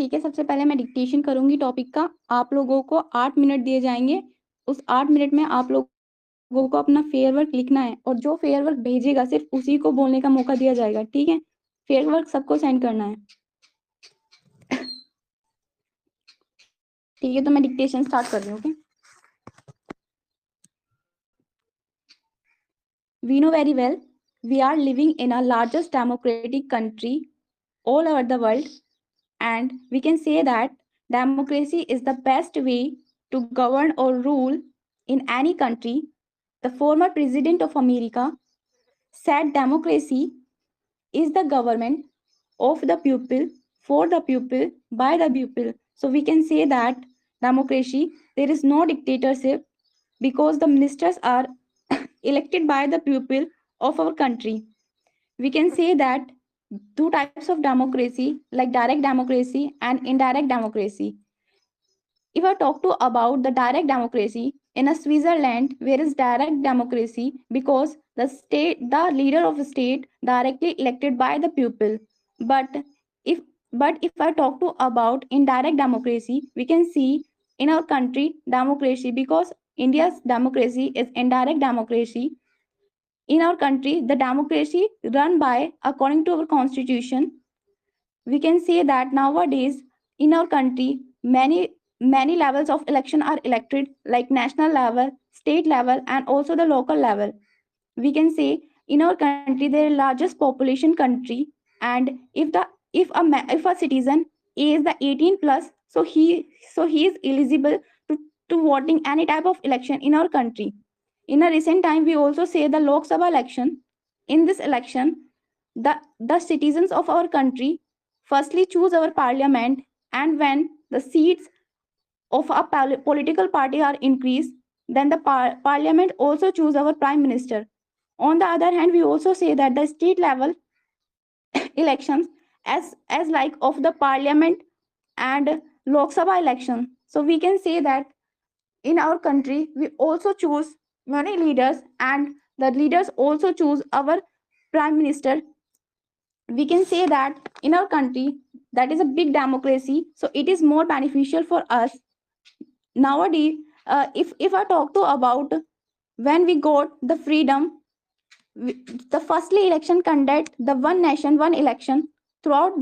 ठीक है, सबसे पहले मैं डिक्टेशन करूंगी टॉपिक का। आप लोगों को 8 मिनट दिए जाएंगे। उस 8 मिनट में आप लोगों को अपना फेयर वर्क लिखना है और जो फेयर वर्क भेजेगा सिर्फ उसी को बोलने का मौका दिया जाएगा। ठीक है, फेयर वर्क सबको सेंड करना है। ठीक है, तो मैं डिक्टेशन स्टार्ट कर रही हूँ। Okay, we know very well we are living in a largest democratic country all over the world, and we can say that democracy is the best way to govern or rule in any country. The former president of America said democracy is the government of the people, for the people, by the people. So we can say that democracy, there is no dictatorship because the ministers are elected by the people of our country. We can say that two types of democracy, like direct democracy and indirect democracy. If I talk to about the direct democracy in a Switzerland, where is direct democracy because the leader of the state directly elected by the people. But if if I talk to about indirect democracy, we can see in our country democracy because India's democracy is indirect democracy. In our country, the democracy run by according to our constitution. We can say that nowadays in our country many levels of election are elected, like national level, state level, and also the local level. We can say in our country there is largest population country, and if a citizen is the 18 plus, so he is eligible to voting any type of election in our country. In a recent time, we also say the Lok Sabha election. In this election, the citizens of our country firstly choose our parliament, and when the seats of a political party are increased, then the parliament also choose our prime minister. On the other hand, we also say that the state level elections as like of the parliament and Lok Sabha election. So we can say that in our country we also choose many leaders, and the leaders also choose our prime minister. We can say that in our country that is a big democracy, so it is more beneficial for us nowadays. If I talk to about when we got the freedom, the firstly election conduct the one nation one election. Throughout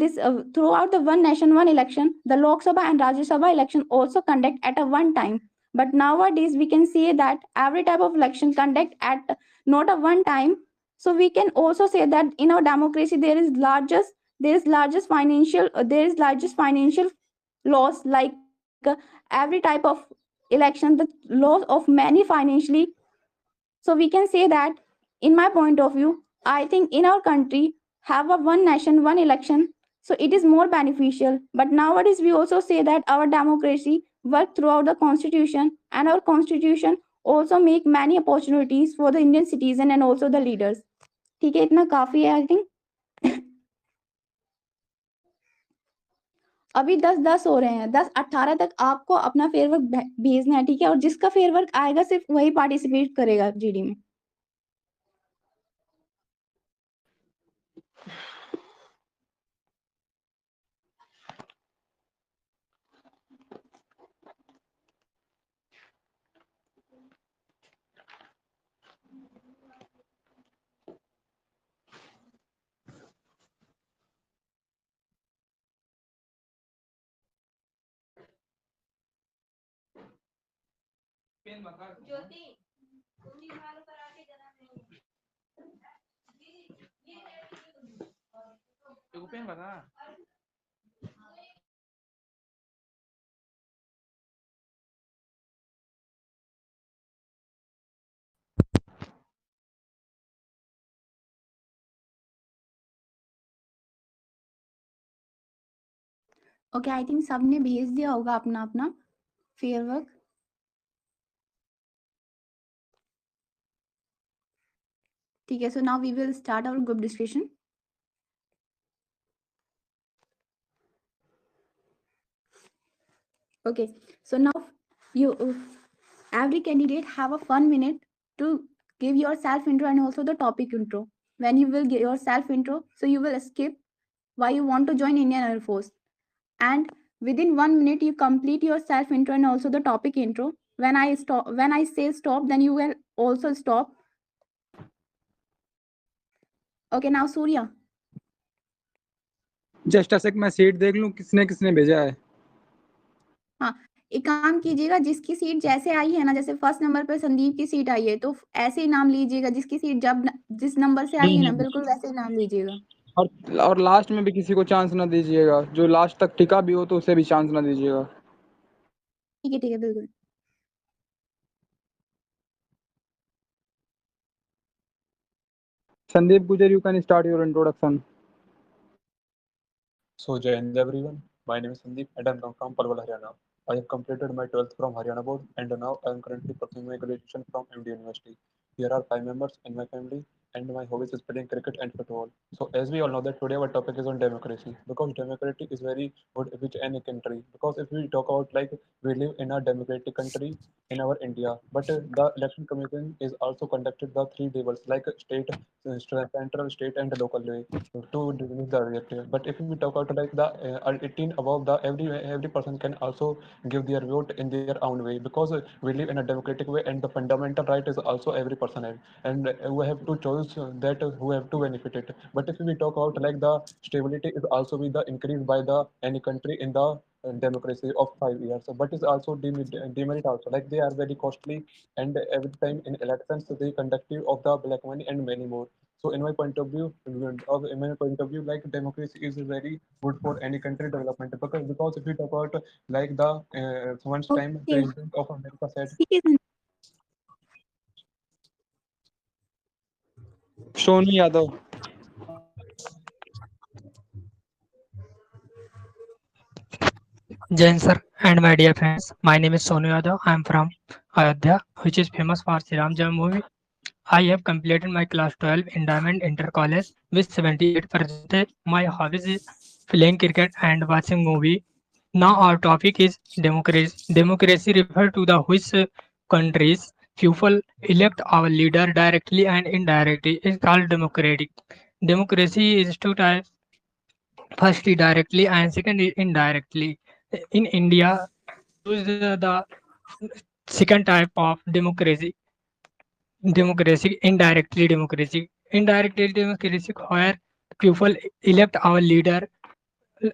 the one nation one election, the Lok Sabha and Rajya Sabha election also conduct at a one time. But nowadays we can say that every type of election conduct at not a one time. So we can also say that in our democracy there is largest financial laws, like every type of election, the laws of many financially. So we can say that in my point of view, I think in our country have a one nation one election, so it is more beneficial. But nowadays we also say that our democracy work throughout the constitution, and our constitution also make many opportunities for the Indian citizen and also the leaders. ठीक है, इतना काफी है I think. अभी 10-10 हो रहे हैं, 10-18 तक आपको अपना फेयरवर्क भेजना है। ठीक है, और जिसका फेयरवर्क आएगा सिर्फ वही पार्टिसिपेट करेगा जीडी में। ज्योति पेन बता। ओके, आई थिंक सबने भेज दिया होगा अपना अपना फेयरवर्क। ठीक है, so now we will start our group discussion. Okay, so now you every candidate have a 1 minute to give your self intro and also the topic intro. When you will give your self intro, so you will skip why you want to join Indian Air Force, and Within 1 minute, you complete your self intro and also the topic intro. When I say stop, then you will also stop. Okay, now Surya. Just a sec, मैं seat देख लूं किसने किसने भेजा है। हाँ, एक काम कीजिएगा, जिसकी सीट जैसे आई है ना, जैसे फर्स्ट नंबर पर संदीप की सीट आई है तो ऐसे ही नाम लीजिएगा, जिसकी सीट जिस नंबर से आई है ना बिल्कुल वैसे ही नाम लीजिएगा। और लास्ट में भी किसी को चांस ना दीजिएगा, जो लास्ट तक टिका भी हो तो उसे भी चांस ना दीजिएगा। ठीक है बिल्कुल। संदीप गुजर, you can start your introduction. So, Jai Hind everyone. My name is Sandeep and I am from Palwal, Haryana. I have completed my 12th from Haryana board and now I am currently pursuing my graduation from MD University. Here are 5 members in my family and my hobbies is playing cricket and football. So, as we all know that today our topic is on democracy because democracy is very good with any country. Because if we talk about like we live in a democratic country in our India, but the election commission is also conducted the three levels like state, central, state and local level to release the objective. But if we talk about like the 18 above, the every person can also give their vote in their own way because we live in a democratic way and the fundamental right is also every person have, and we have to choose that who have to benefit it. But if we talk about like the stability is also be the increased by the any country in the democracy of 5 years, but it's also demerit also like they are very costly and every time in elections they conductive of the black money and many more. So in my point of view, like democracy is very good for any country development because if we talk about like the once time Okay, president of America said. ठीक है Sandeep. Sonu Yadav. Jain sir and my dear friends, my name is Sonu Yadav. I am from Ayodhya, which is famous for Sri Ram Jai movie. I have completed my class 12 in Diamond Inter College with 78%. My hobbies is playing cricket and watching movie. Now our topic is democracy. Democracy refers to the which countries people elect our leader directly and indirectly is called democratic. Democracy is two types. Firstly, directly and secondly, indirectly. In India, use the second type of democracy. Democracy, indirectly democracy. Indirectly democracy, where people elect our leader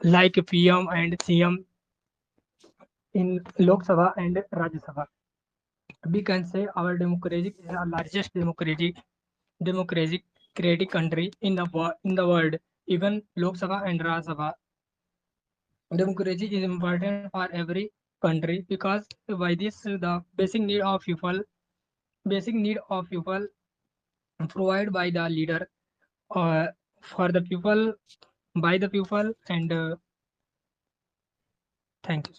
like PM and CM in Lok Sabha and Rajya Sabha. We can say our democracy is the largest democratic country in the world. Even Lok Sabha and Rajya Sabha, democracy is important for every country because by this the basic need of people provided by the leader uh, for the people by the people and thank you.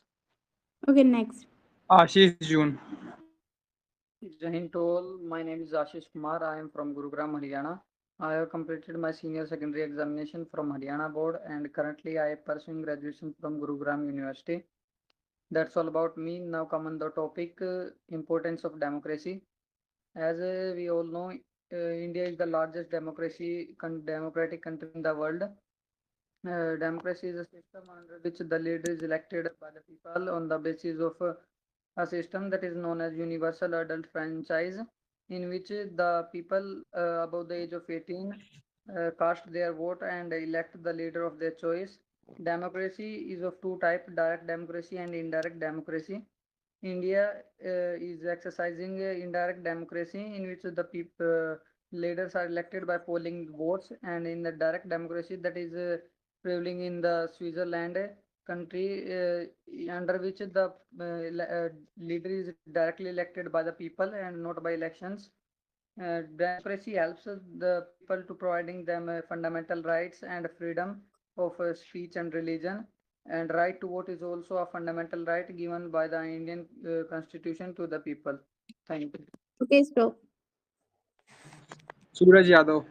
Okay, next. Ashish June. Jai Hind to all. My name is Ashish Kumar. I am from Gurugram, Haryana. I have completed my senior secondary examination from Haryana board and currently I am pursuing graduation from Gurugram University. That's all about me. Now come on the topic importance of democracy. As we all know, India is the largest democratic country in the world. Democracy is a system under which the leader is elected by the people on the basis of a system that is known as universal adult franchise, in which the people above the age of 18 cast their vote and elect the leader of their choice. Democracy is of two types: direct democracy and indirect democracy. India is exercising indirect democracy in which the leaders are elected by polling votes, and in the direct democracy that is prevailing in the Switzerland country, under which the leader is directly elected by the people and not by elections. Democracy helps the people to providing them fundamental rights and freedom of speech and religion. And right to vote is also a fundamental right given by the Indian Constitution to the people. Thank you. Okay, stop. Suraj Yadav.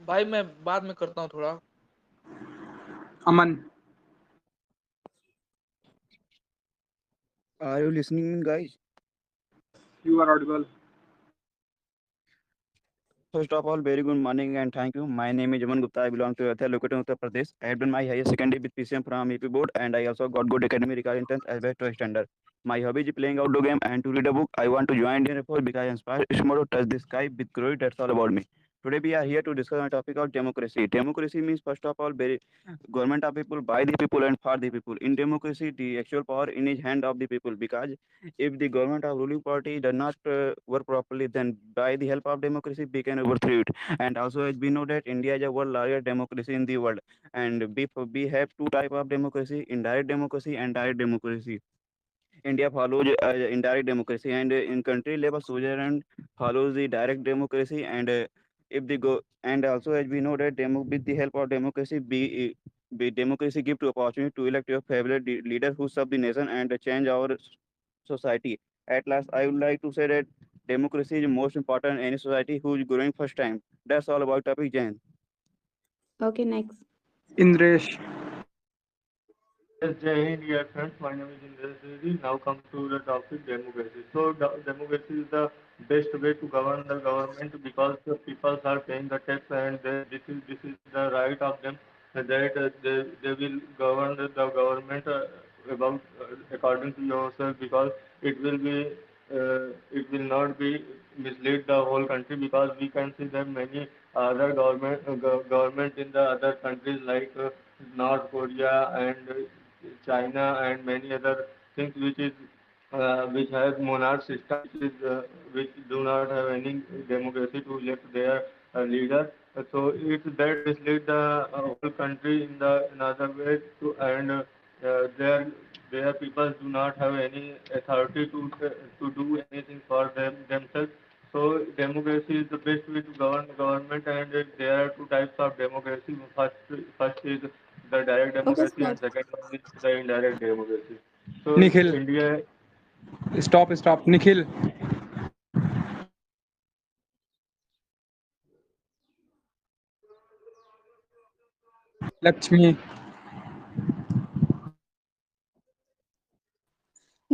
भाई मैं बाद में करता हूँ थोड़ा। अमन। Are you listening, guys? You are audible. First of all, very good morning and thank you. My name is Jaman Gupta. I belong to Ayodhya, located in Uttar Pradesh. I have done my higher secondary with PCM from EP board, and I also got good academic regarding 10th as best to standard. My hobby is playing outdoor game and to read a book. I want to join Indian Air Force because I inspire tomorrow to touch the sky with glory. That's all about me. Today we are here to discuss on topic of democracy. Democracy means first of all very government of people, by the people and for the people. In democracy, the actual power in his hand of the people, because if the government of ruling party does not work properly, then by the help of democracy we can overthrow it. And also, as we know that India is a world largest democracy in the world, and we have two type of democracy: indirect democracy and direct democracy. India follows indirect democracy, and in country level, Switzerland follows the direct democracy. And if they go, and also as we know that with the help of democracy, democracy give to opportunity to elect your favorite leader who serve the nation and change our society. At last, I would like to say that democracy is most important in any society who is growing first time. That's all about topic, Jan. Okay, next. Indresh. Yes, Jai Hind, dear friends. My name is Indra Trivedi. Now come to the topic democracy. So, democracy is the best way to govern the government because the people are paying the tax, and this is the right of them that they will govern the government about according to yourself, because it will be it will not be mislead the whole country, because we can see that many other government in the other countries like North Korea and China and many other things which has monarch system, which do not have any democracy to elect their leader. So it that mislead the whole country in the another way to, and their people do not have any authority to do anything for themselves. So democracy is the best way to govern the government, and there are two types of democracy. First is the direct Okay, democracy, stop. and second one is the indirect democracy. So Nikhil. India. Stop. Nikhil. Lakshmi.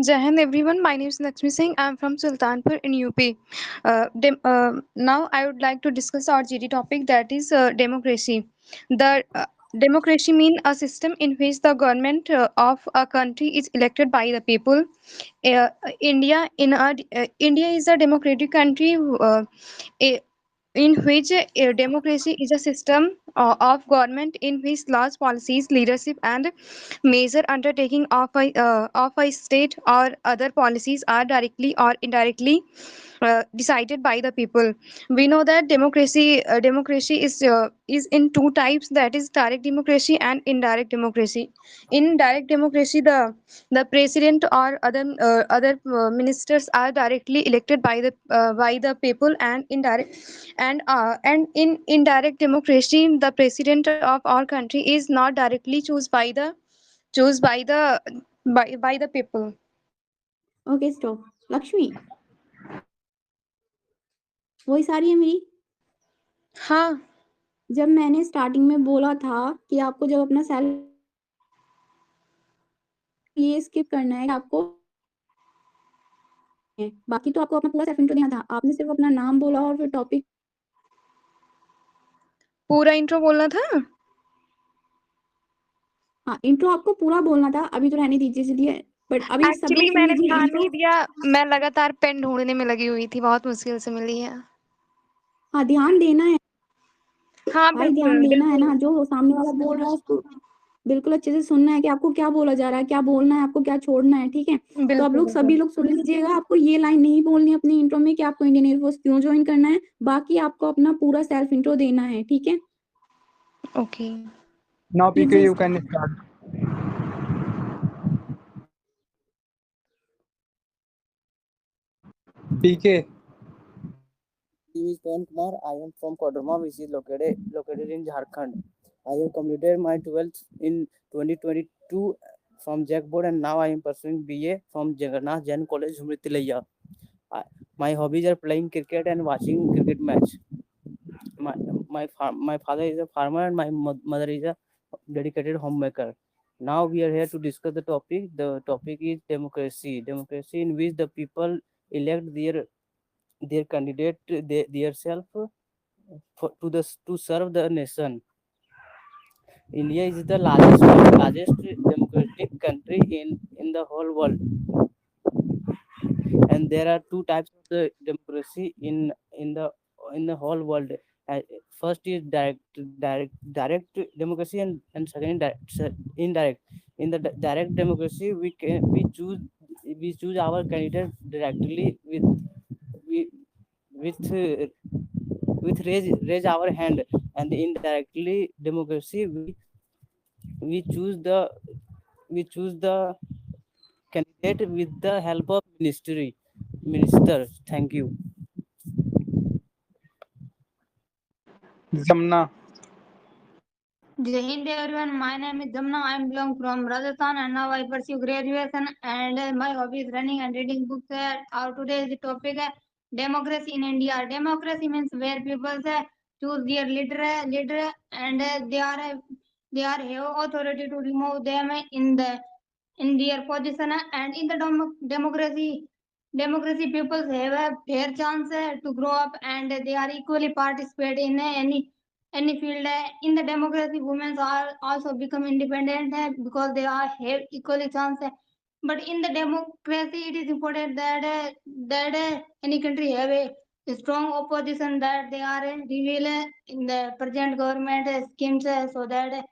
Jai Hind everyone, my name is Lakshmi Singh. I am from Sultanpur in UP. Now I would like to discuss our GD topic, that is democracy. The democracy means a system in which the government of a country is elected by the people. Uh, India is a democratic country a- in which democracy is a system of government in which laws, policies, leadership, and major undertaking of a state or other policies are directly or indirectly decided by the people. We know that democracy is in two types, that is direct democracy and indirect democracy. In direct democracy, the president or other ministers are directly elected by the people, and in indirect democracy, the president of our country is not directly choose by the people. Okay, stop. Lakshmi, voice आ रही है मेरी? हाँ, जब मैंने starting में बोला था कि आपको जब अपना सेल्फ ये स्किप करना है, आपको बाकी तो आपको अपना पूरा सेल्फ इंट्रो देना था। आपने सिर्फ अपना नाम बोला और फिर टॉपिक। पूरा इंट्रो बोलना था। हाँ, इंट्रो आपको पूरा बोलना था। अभी तो रहने दीजिए, इसलिए बट अभी सब एक्चुअली लोग सुन मैंने लीजिए ध्यान इंट्रो। नहीं दिया, मैं लगातार पेन ढूंढने में लगी हुई थी, बहुत मुश्किल से मिली है। हाँ, ध्यान देना है हाँ भाई, ध्यान बिल्कुल देना है बिल्कुल ना। जो सामने वाला बोल रहा है उसको बिल्कुल अच्छे से सुनना है कि आपको क्या बोला जा रहा है, क्या बोलना है, आपको क्या छोड़ना है, ठीक है? तो आप बिल्कुल लोग सभी बिल्कुल लोग सुन लीजिएगा। आपको ये लाइन नहीं बोलनी है अपनी इंट्रो में कि आपको इंडियन एयरफोर्स क्यों ज्वाइन करना है। बाकी आपको अपना पूरा सेल्फ इंट्रो देना है, ठीक है? ओके। Now ठीक PK, है, you can start. PK. name is Pawan Kumar. I am from Kodarma, which is located in Jharkhand. I have completed my 12th in 2022 from Jack Board, and now I am pursuing BA from Jagannath Jain College, Humritilaya. My hobbies are playing cricket and watching cricket match. My father is a farmer, and my mother is a dedicated homemaker. Now we are here to discuss the topic. The topic is democracy. Democracy in which the people elect their candidate their self to serve the nation. India is the largest democratic country in the whole world, and there are two types of the democracy in the whole world. Uh, First is direct democracy, and second is indirect. In the direct democracy, we choose our candidate directly with with uh, raise our hand, and indirectly democracy we choose the we choose the candidate with the help of ministers. Thank you. Jamna. Jai Hind everyone, my name is Jamna. I am belong from Rajasthan and now I pursue graduation and my hobby is running and reading books. Our today's topic is democracy in India. Democracy means where people choose their leader and they are have authority to remove them in their position and in the democracy people have a fair chance to grow up and they are equally participate in any field. In the democracy, women are also become independent because they are have equally chance. But in the democracy, it is important that any country have a strong opposition that they are reveal in the present government schemes so that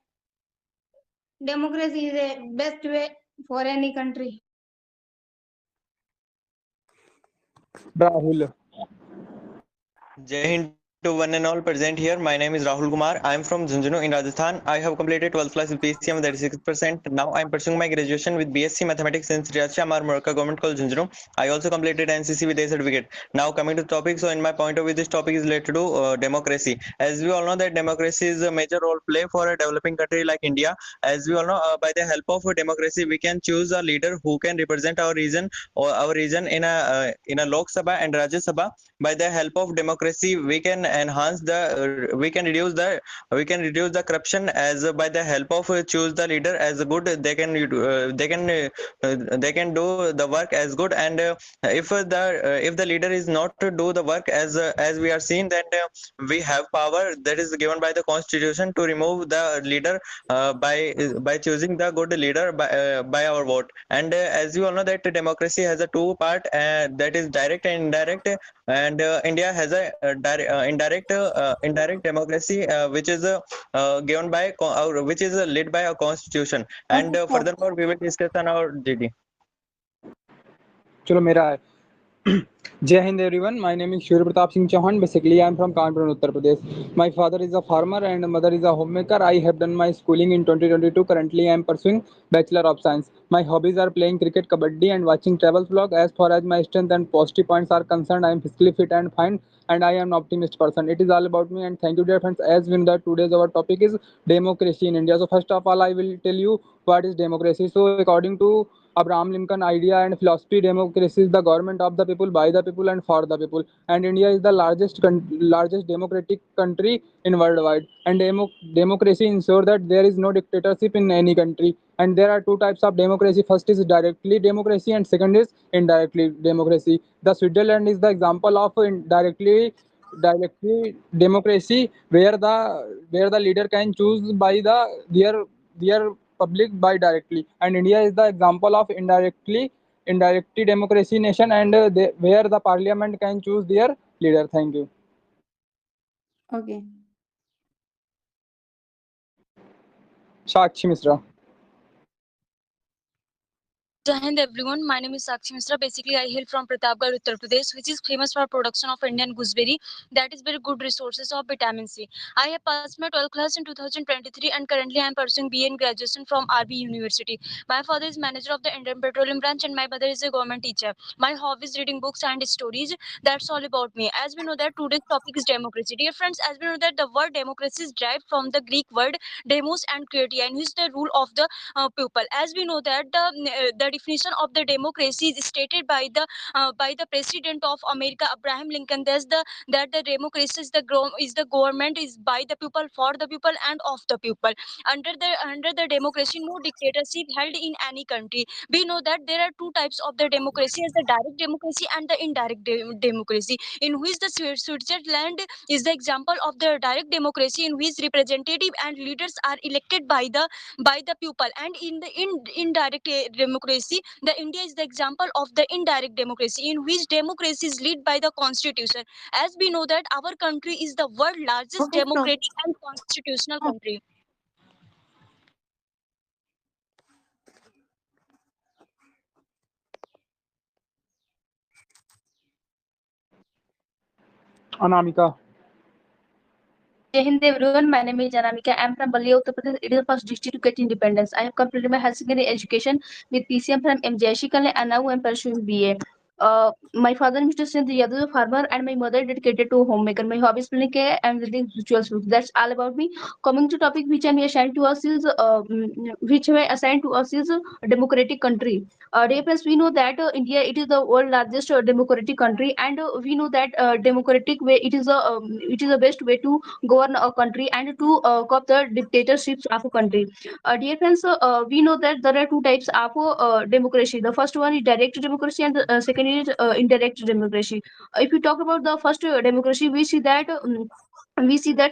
democracy is a best way for any country. Rahul. Jai Hind to one and all present here. My name is Rahul Kumar. I am from Jhunjhunu in Rajasthan. I have completed 12th class with PCM with 36%. Now I am pursuing my graduation with BSc Mathematics in Sri Racha Amar Murka Government College Jhunjhunu. I also completed NCC with A certificate. Now coming to the topic. So in my point of view, this topic is related to democracy. As we all know that democracy is a major role play for a developing country like India. As we all know, by the help of democracy, we can choose a leader who can represent our region in a Lok Sabha and Rajya Sabha. By the help of democracy we can enhance the we can reduce the corruption. As by the help of choose the leader as good, they can do the work as good. And if the leader is not to do the work as we are seeing, then we have power that is given by the constitution to remove the leader by choosing the good leader by our vote. And as you all know that democracy has a two part, that is direct and indirect. And India has a indirect democracy, which is given by which is led by a constitution. And furthermore we will discuss on our GD. चलो मेरा है. Jai Hind everyone, my name is Surya Pratap Singh Chauhan. Basically, I am from Kanpur, Uttar Pradesh. My father is a farmer and mother is a homemaker. I have done my schooling in 2022. Currently, I am pursuing Bachelor of Science. My hobbies are playing cricket, kabaddi, and watching travel vlog. As far as my strength and positive points are concerned, I am physically fit and fine, and I am an optimist person. It is all about me, and thank you, dear friends. As we know that today's our topic is democracy in India. So first of all, I will tell you what is democracy. So according to Abraham Lincoln idea and philosophy, democracy is the government of the people, by the people, and for the people. And India is the largest democratic country in worldwide. And democracy ensures that there is no dictatorship in any country. And there are two types of democracy. First is directly democracy, and second is indirectly democracy. The Switzerland is the example of directly democracy, where the leader can choose by their public by directly. And India is the example of indirectly democracy nation, and where the parliament can choose their leader. Thank you. Okay. Sakshi Misra. Jai Hind everyone, my name is Sakshi Misra. Basically, I hail from Pratapgarh, Uttar Pradesh, which is famous for production of Indian gooseberry. That is very good resources of vitamin C. I have passed my 12th class in 2023 and currently I am pursuing BA in graduation from RB University. My father is manager of the Indian Petroleum branch and my mother is a government teacher. My hobby is reading books and stories. That's all about me. As we know that today's topic is democracy. Dear friends, as we know that the word democracy is derived from the Greek word demos and kratia, and which is the rule of the people. As we know that the definition of the democracy is stated by the President of America, Abraham Lincoln. That the democracy is the government is by the people, for the people, and of the people. Under the democracy, no dictatorship held in any country. We know that there are two types of the democracy, as the direct democracy and the indirect democracy, in which the Switzerland is the example of the direct democracy, in which representative and leaders are elected by the people. And in the indirect democracy, the India is the example of the indirect democracy, in which democracy is led by the constitution. As we know that our country is the world largest democratic and constitutional country. Anamika. Jai Hind everyone, my name is Anamika. I am from Balia, Uttar Pradesh. It is the first district to get independence. I have completed my higher secondary education with PCM from MJIC College, and now I am pursuing BA. My father, Mr. Sindh Yadav, is a farmer, and my mother dedicated to homemaker. My hobbies playing care and reading rituals books. That's all about me. Coming to topic which I may assigned to us is democratic country. Dear friends, we know that India it is the world largest democratic country, and we know that democratic way it is the best way to govern a country and to curb the dictatorships of a country. Dear friends, we know that there are two types of democracy. The first one is direct democracy, and the second is indirect democracy. If we talk about the first democracy, we see that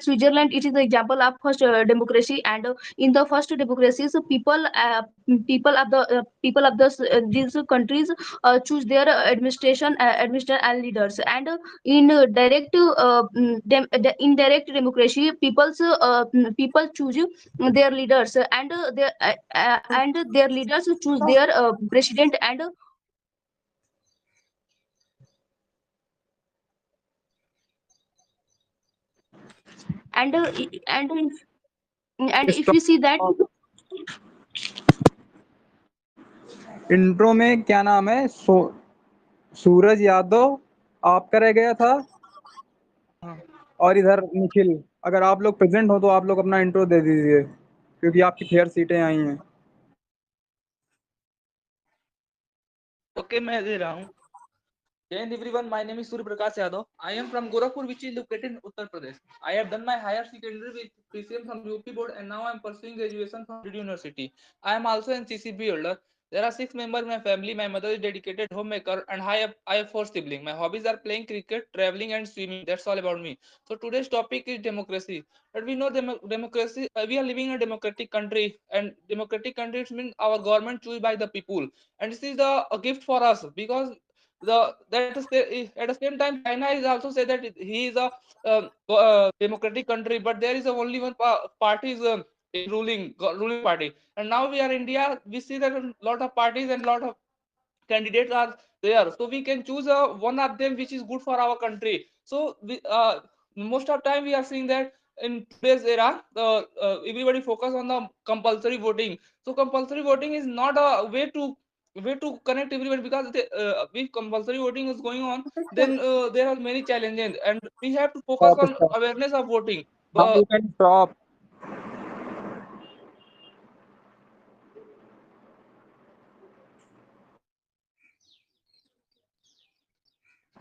Switzerland it is the example of first democracy, and in the first democracies, these countries choose their administration and leaders, and in indirect democracy, people choose their leaders, and their leaders choose their president, and uh, and and if Stop. we see that intro में क्या नाम है सूरज यादव आपका रह गया था, और इधर निखिल। अगर आप लोग प्रेजेंट हो तो आप लोग अपना इंट्रो दे दीजिए, क्योंकि आपकी फेयर सीटें आई हैं। Okay, मैं दे रहा हूँ। Jai Hind everyone, my name is Surya Prakash Yadav. I am from Gorakhpur, which is located in Uttar Pradesh. I have done my higher secondary with PCM from UP board, and now I am pursuing graduation from Reddy University. I am also an CCB holder. There are 6 members in my family. My mother is dedicated homemaker, and I have 4 siblings. My hobbies are playing cricket, traveling, and swimming. That's all about me. So today's topic is democracy. But we know democracy. We are living in a democratic country, and democratic countries mean our government choose by the people, and this is a gift for us, because at the same time, China is also say that he is a democratic country, but there is only one party is ruling party. And now we are India, we see that a lot of parties and lot of candidates are there, so we can choose one of them which is good for our country. So most of time we are seeing that in today's era, everybody focus on the compulsory voting. So compulsory voting is not a way to connect everybody, because if compulsory voting is going on, then there are many challenges, and we have to focus Stop, on stop. awareness of voting. Now you can stop.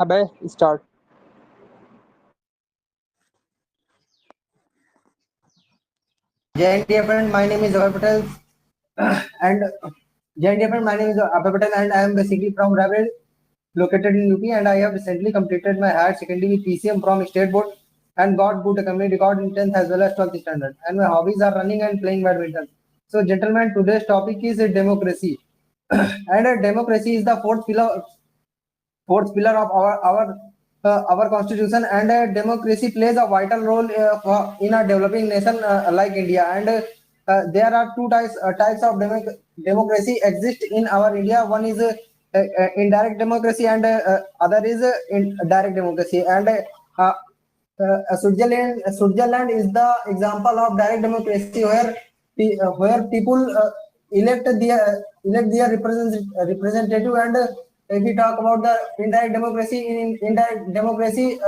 अबे start. Jai dear friend, my name is Abhay Patel, and Jai dear friend, my name is Abhay Patel, and I am basically from Ravel, located in UP, and I have recently completed my higher secondary with PCM from State Board, and got good academic record in 10th as well as 12th standard. And my hobbies are running and playing badminton. So, gentlemen, today's topic is democracy, and democracy is the fourth pillar of our constitution, and democracy plays a vital role in a developing nation like India. And there are two types of democracy exist in our India. One is indirect democracy, and other is direct democracy. And Switzerland is the example of direct democracy, where people elect their representative. And if we talk about the indirect democracy, indirect democracy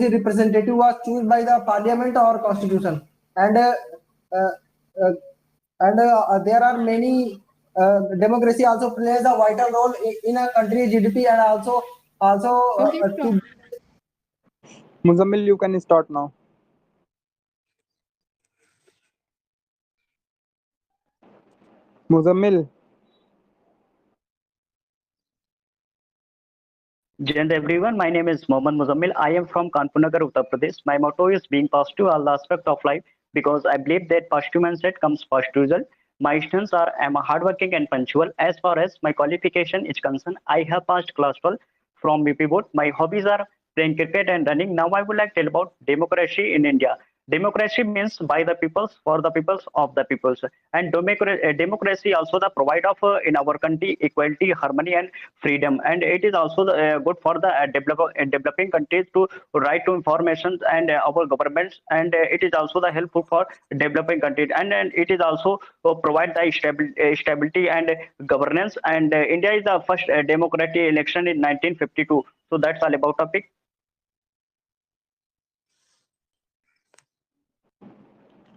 representative was chosen by the parliament or constitution. And there are many democracy also plays a vital role in a country's GDP and also to Muzammil, you can start now. Muzammil. Jai Hind everyone, my name is Mohammad Muzammil. I am from Kanpur Nagar, Uttar Pradesh. My motto is being positive all aspects of life because I believe that positive mindset comes first result. My strengths are I am a hardworking and punctual. As far as my qualification is concerned, I have passed class 12 from BP board. My hobbies are playing cricket and running. Now I would like to tell about democracy in India. Democracy means by the peoples, for the peoples, of the peoples. And democracy also the provide of in our country equality, harmony, and freedom. And it is also good for the developing countries to right to information and our governments. And it is also the helpful for developing countries. And it is also provide the stability and governance. And India is the first democratic election in 1952. So that's all about topic.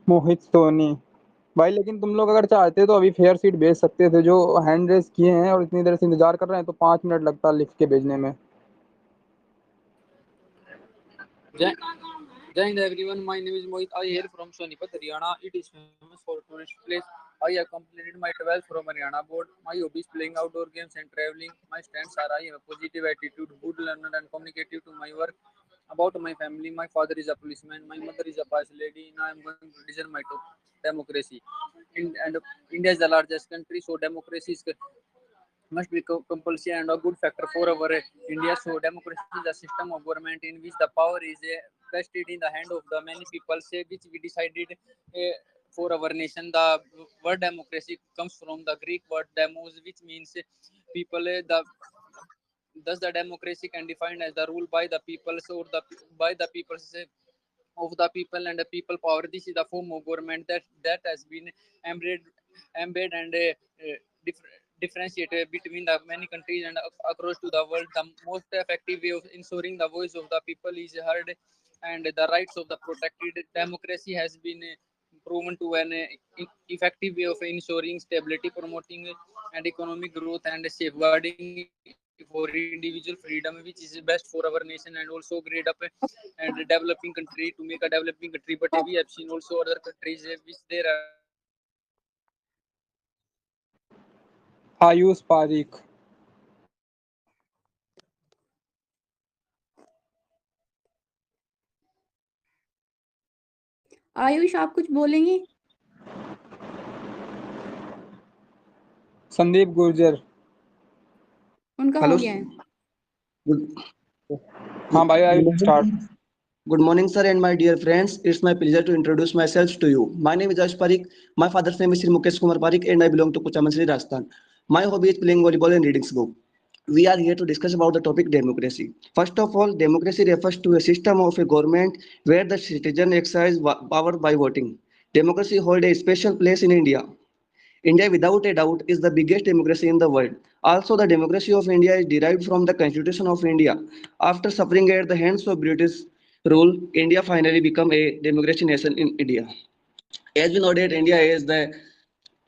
मोहित सोनी भाई, लेकिन तुम लोग अगर चाहते तो अभी fair seat भेज सकते थे। जो हैंड रेस किए हैं और इतनी देर से इंतजार कर रहे हैं तो 5 मिनट लगता लिख के भेजने में। Jai Hind everyone, my name is Mohit. I hail from Sonipat, Haryana. It is famous for tourist place. I have completed my 12th from Haryana board. My hobbies playing outdoor games and traveling. My strengths are I have a positive attitude, good learner and communicative to my work. About my family, my father is a policeman, my mother is a pious lady. Now I am going to design my democracy. And India is the largest country, so democracy is must be compulsory and a good factor for our India. So democracy is a system of government in which the power is vested in the hand of the many people, say, which we decided for our nation. The word democracy comes from the Greek word demos, which means people. Thus, the democracy can define as the rule by the people, or the by the people of the people and the people power. This is the form of government that has been embedded and differentiated between the many countries and across to the world. The most effective way of ensuring the voice of the people is heard and the rights of the protected. Democracy has been proven to an effective way of ensuring stability, promoting and economic growth and safeguarding for individual freedom, which is best for our nation and also grade up and developing country to make a developing country. But we have seen also other countries which there are Ayush Pareek. Ayush, आप कुछ बोलेंगे? संदीप गुर्जर। उनका हो गया है। हाँ भाई, Ayush start. Good morning, sir, and my dear friends. It's my pleasure to introduce myself to you. My name is Ash Parikh. My father's name is Sri Mukesh Kumar Parikh, and I belong to Kuchaman, Rajasthan. My hobby is playing volleyball and reading book. We are here to discuss about the topic democracy. First of all, democracy refers to a system of a government where the citizen exercise power by voting. Democracy holds a special place in India. India, without a doubt, is the biggest democracy in the world. Also, the democracy of India is derived from the Constitution of India. After suffering at the hands of British rule, India finally became a democracy nation in India. As we know that India is the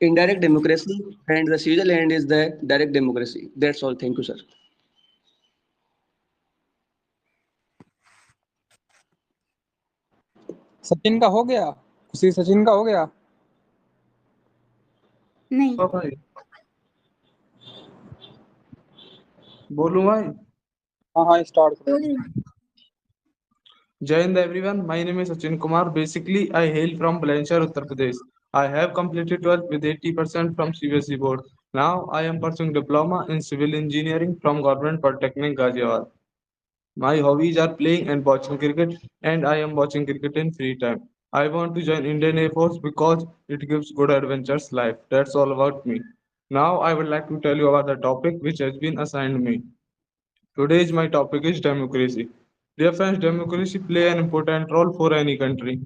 indirect democracy and the Switzerland is the direct democracy. That's all. Thank you, sir. Sachin का हो गया? खुशी सचिन का हो गया? नहीं। बोलूं भाई? हाँ, स्टार्ट करो। Jai Hind everyone, my name is Sachin Kumar. Basically, I hail from Bulandshahr, Uttar Pradesh. I have completed 12th with 80% from CBSE board. Now I am pursuing diploma in civil engineering from Government Polytechnic Ghaziabad. My hobbies are playing and watching cricket, and I am watching cricket in free time. I want to join Indian Air Force because it gives good adventures life. That's all about me. Now I would like to tell you about the topic which has been assigned me. Today's my topic is democracy. Dear friends, democracy play an important role for any country.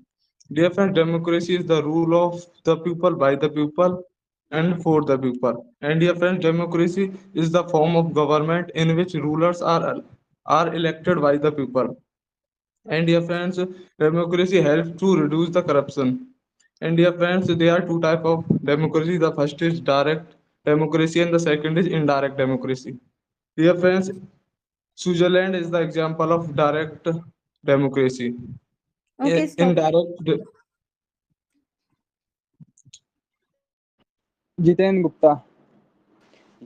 Dear friends, democracy is the rule of the people by the people and for the people. And dear friends, democracy is the form of government in which rulers are elected by the people. And dear friends, democracy helps to reduce the corruption. And dear friends, there are two types of democracy. The first is direct democracy, and the second is indirect democracy. Dear friends, Switzerland is the example of direct democracy. Okay, In stop. indirect Jiten Gupta.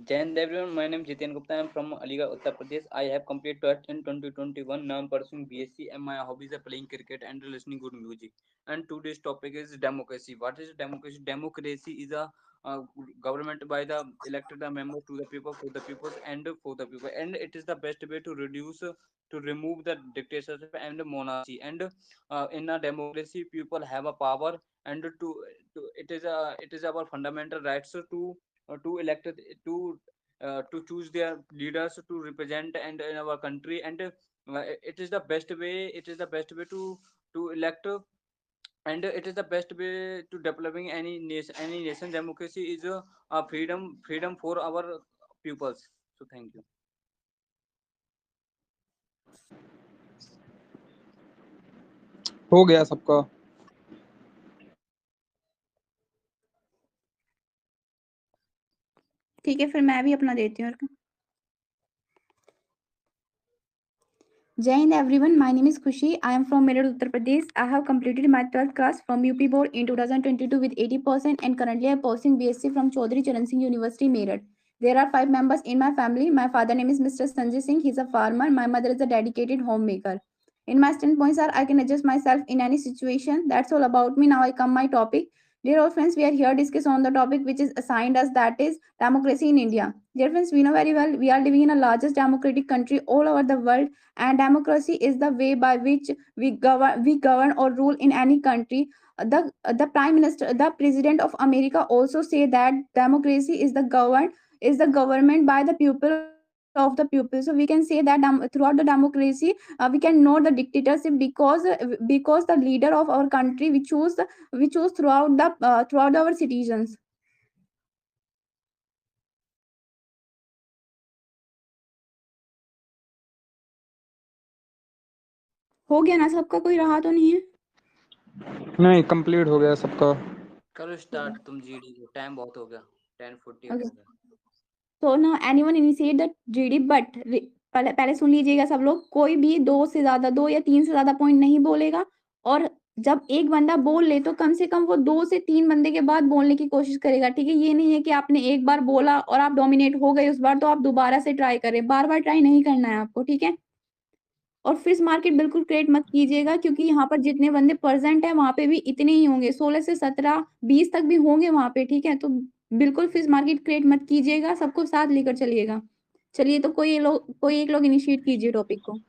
Jai Hind everyone, my name is Jiten Gupta. I am from Aligarh, Uttar Pradesh. I have completed 12th in 2021. Now I am pursuing BSc and my hobbies are playing cricket and listening good music. And today's topic is democracy. What is democracy? Democracy is a government by the elected members to the people, for the people, and for the people. And it is the best way to reduce, to remove the dictatorship and monarchy. And in a democracy, people have a power, and it is our fundamental rights to elect to choose their leaders to represent and in our country. And it is the best way, to elect and it is the best way to developing any nation. Democracy is a freedom for our pupils. So thank you. हो गया सबका. ठीक है, फिर मैं भी अपना देती हूँ. Jai Hind everyone, my name is Khushi. I am from Meerut, Uttar Pradesh. I have completed my 12th class from UP board in 2022 with 80% and currently I am pursuing BSc from Chaudhary Charan Singh University, Meerut. There are 5 members in my family. My father name is Mr. Sanjay Singh. He is a farmer. My mother is a dedicated homemaker. In my standpoints are I can adjust myself in any situation. That's all about me. Now I come my topic. Dear old friends, we are here discuss on the topic which is assigned us, that is democracy in India. Dear friends, we know very well we are living in the largest democratic country all over the world, and democracy is the way by which we govern or rule in any country. The prime minister, the president of America also say that democracy is the government by the people of the people. So we can say that throughout the democracy we can know the dictatorship, because the leader of our country we choose throughout our citizens. हो गया ना सबका, कोई रहा तो नहीं है? नहीं, कंप्लीट हो गया सबका. करो स्टार्ट तुम जीडी को, टाइम बहुत हो गया, 10:40 Okay. हो गया. So now anyone initiate the GD, but पहले पहले सुन लीजिएगा सब लोग, कोई भी 2 या 3 से ज्यादा पॉइंट नहीं बोलेगा, और जब एक बंदा बोल ले तो कम से कम वो 2 से 3 बंदे के बाद बोलने की कोशिश करेगा, ठीक है? ये नहीं है कि आपने एक बार बोला और आप डोमिनेट हो गए उस बार, तो आप दोबारा से ट्राई करें. बार-बार ट्राई नहीं करना है आपको, ठीक है? और फिश मार्केट बिल्कुल क्रिएट मत कीजिएगा, क्योंकि यहाँ पर जितने बंदे प्रेजेंट है वहाँ पे भी इतने ही होंगे, 16 से 17, 20 तक भी होंगे वहाँ पे, ठीक है? तो बिल्कुल फिश मार्केट क्रिएट मत कीजिएगा, सबको साथ लेकर चलिएगा. चलिए, तो कोई एक लोग इनिशिएट कीजिए टॉपिक को.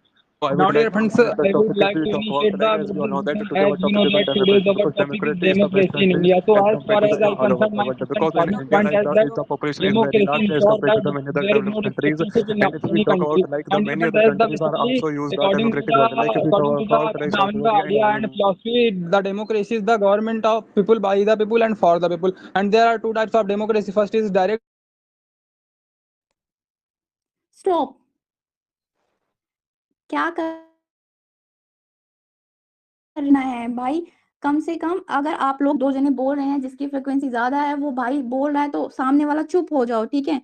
Now, dear friends, I would like to initiate the As we all know that as today our we know topic is that on today's democracy, our because topic is democracy is the best democracy in country India. So as as far compared to as the I all over concern, the my world. concern Because in point India, point like is the, that is the population is very democracy large as ensures compared that to the many other there is no developed countries. dictatorship in And if we any talk country. about like the And many different other as the countries are basically also use the democratic way. Like if we according to talk about like South the Korea idea and and philosophy, the democracy is the government of people, by the people, and for the people. And there are 2 types of democracy. First is direct. Stop. क्या करना है भाई? कम से कम अगर आप लोग 2 जने बोल रहे हैं जिसकी फ्रीक्वेंसी ज्यादा है, वो भाई बोल रहा है तो सामने वाला चुप हो जाओ, ठीक है?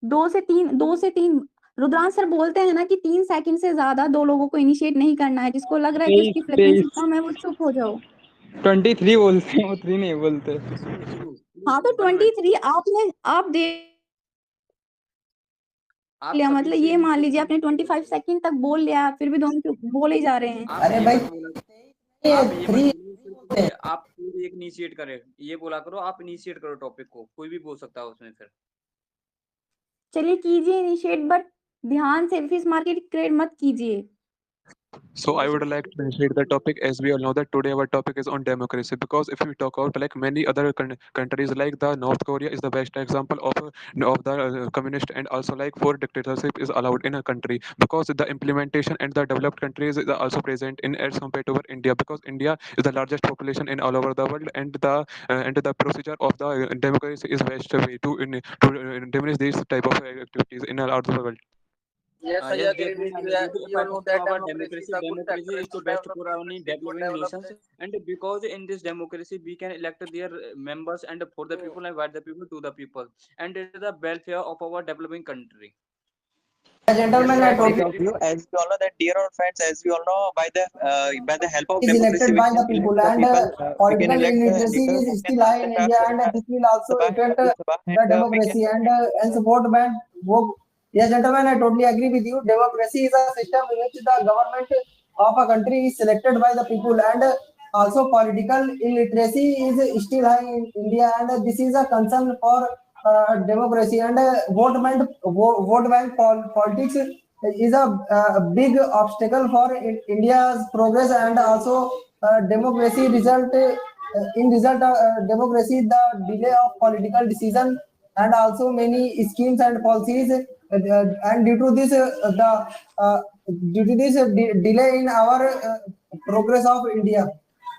2 से 3 रुद्रांश सर बोलते हैं ना कि 3 सेकंड से ज्यादा 2 लोगों को इनिशिएट नहीं करना है. जिसको लग रहा है कि उसकी फ्रीक्वेंसी कम है वो चुप हो जाओ. 23 बोलते हैं, वो 3 नहीं बोलते. हाँ, तो 23 आप दे लिया, मतलब ये मान लीजिए आपने 25 सेकंड तक बोल लिया, फिर भी दोनों चुप बोले ही जा रहे हैं. अरे भाई आप कोई एक इनिशिएट करे, ये बोला करो, आप इनिशिएट करो टॉपिक को, कोई भी बोल सकता है उसमें. फिर चलिए कीजिए इनिशिएट, बट ध्यान से फिश मार्केट क्रिएट मत कीजिए. So I would like to initiate the topic, as we all know that today our topic is on democracy. Because if we talk about like many other countries, like the North Korea is the best example of the communist, and also like for dictatorship is allowed in a country, because the implementation and the developed countries is also present in as compared to our India, because India is the largest population in all over the world, and the procedure of the democracy is best way to diminish these type of activities in all over the world. Yes, I Yes, agree dear friend, with I you. agree with you. We If I all talk know that about democracy is democracy, a good democracy factor is the for best for our developing country, for developing nations, development. and because in this democracy we can elect their members and for the people and by the people to the people, and it is the welfare of our developing country. Yes, Gentlemen, I I Very agree totally well with of you. you. As we all know that, dear our friends, as we all know, by the help of is democracy, elected we by can the elect people, the and people. We can political elect a illiteracy leader who is can still lead high the in India, and Rajya this will also Sabha and affect Rajya Sabha, the and we can democracy and support band work. Yes, gentlemen, I totally agree with you. Democracy is a system in which the government of a country is selected by the people, and also political illiteracy is still high in India, and this is a concern for democracy, and vote bank politics is a big obstacle for India's progress, and also democracy result in result democracy the delay of political decision, and also many schemes and policies, and uh, due to this delay in our progress of India.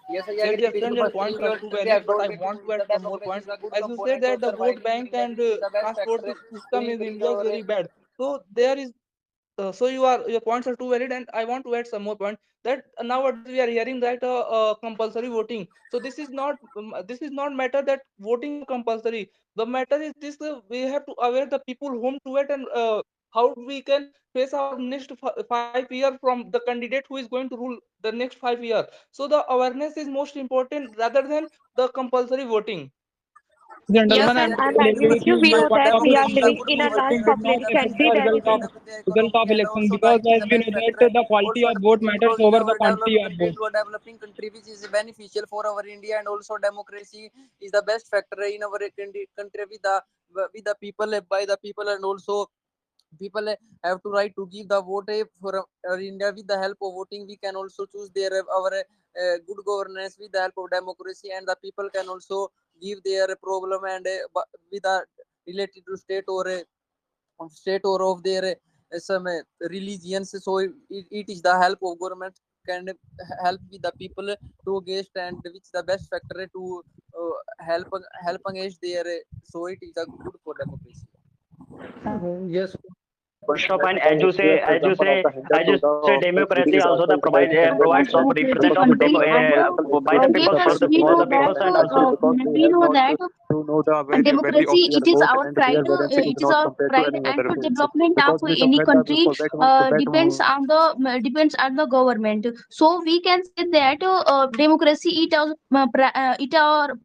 Yes, I Yes, agree dear with you. friend, your Firstly, points are too we valid, have but told I me to want to add the some more democracy points. is a good As you said component to that the vote surviving bank during the and which is the best transport factor to system in increase India is our very bad. So there is so your points are too valid, and I want to add some more points that nowadays we are hearing that compulsory voting. So this is not matter that voting is compulsory. The matter is this: we have to aware the people whom to it, and how we can face our next 5 year from the candidate who is going to rule the next 5 years. So the awareness is most important rather than the compulsory voting. Yes, Gentlemen, Yes, I I'm and agree I'm with totally you. agree agree with with you. you. Firstly, We My know point that of we are democracy is a election living good in a large election government did not populated that affect country the also that result is of develop the result economy of and election also because it is as the we best know factor. that the quality Also, of vote it matters will over the develop quantity of country vote. to a developing country, which is beneficial for our India, and also democracy is the best factor in our country with the people, by the people, and also people have to right to give the vote for India. With the help of voting, we can also choose their our good governance with the help of democracy, and the people can also give their problem and with the related to state or of their some religions. So it is the help of government can help with the people to against, and which the best factor to help against their so it is a good for democracy. Yes. First of Let all, me give a clear example of the hindrance as you say, of democracy British also the authority by provide Indian provides government. of It Democratic was represent of because country, people of and by the dear people for friends, the we for know the that people and also we know that to know the very value of democracy, their it is vote our and pride. their values is It is not our compared to pride, any and other for things. development of Because we any submit the country depends on the government. So we can say that democracy, it our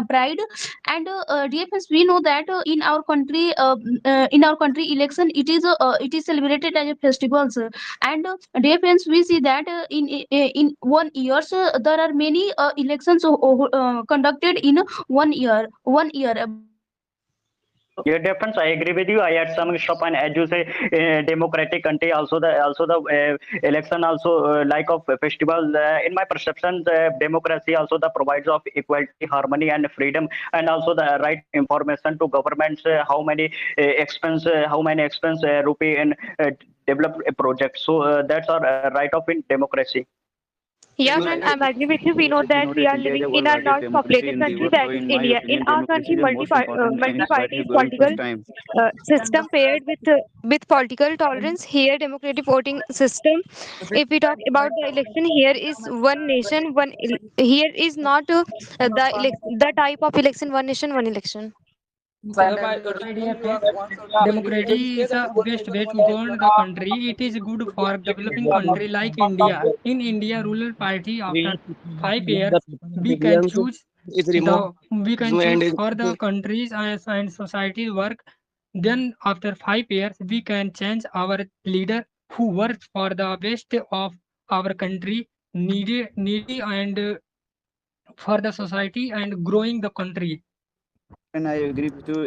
pride, and dear friends, we know that in our country election, it is celebrated as a festival, sir. And dear friends, we see that in 1 year, so there are many elections conducted in 1 year. yeah, difference. I agree with you. I had some stop and as you say, democratic country also the election also like of a festival. In my perception, democracy also the provides of equality, harmony, and freedom, and also the right of information to governments. How many expense rupee in develop a project. So that's our right of in democracy. Yes, Yes, I and agree I'm with agree with you. We know As we that know we that are India is living a in a world-largest large democracy populated in the country world. that So is in my India. In opinion, our democracy country, is the most important and multi-party value going political first time. system paired with political tolerance. Here, democratic voting system. If we talk about the election, here is one nation, here is not the type of election, one nation, one election. My My dear dear friend, you are friends, once also agree. As you democracy say is that the one best nation, way one to govern the election. country. It is good for developing country like India. In India, rural party after 5 years, we can choose we can choose for the countries and society work. Then after 5 years, we can change our leader who works for the best of our country, needy and for the society and growing the country. And I agree with you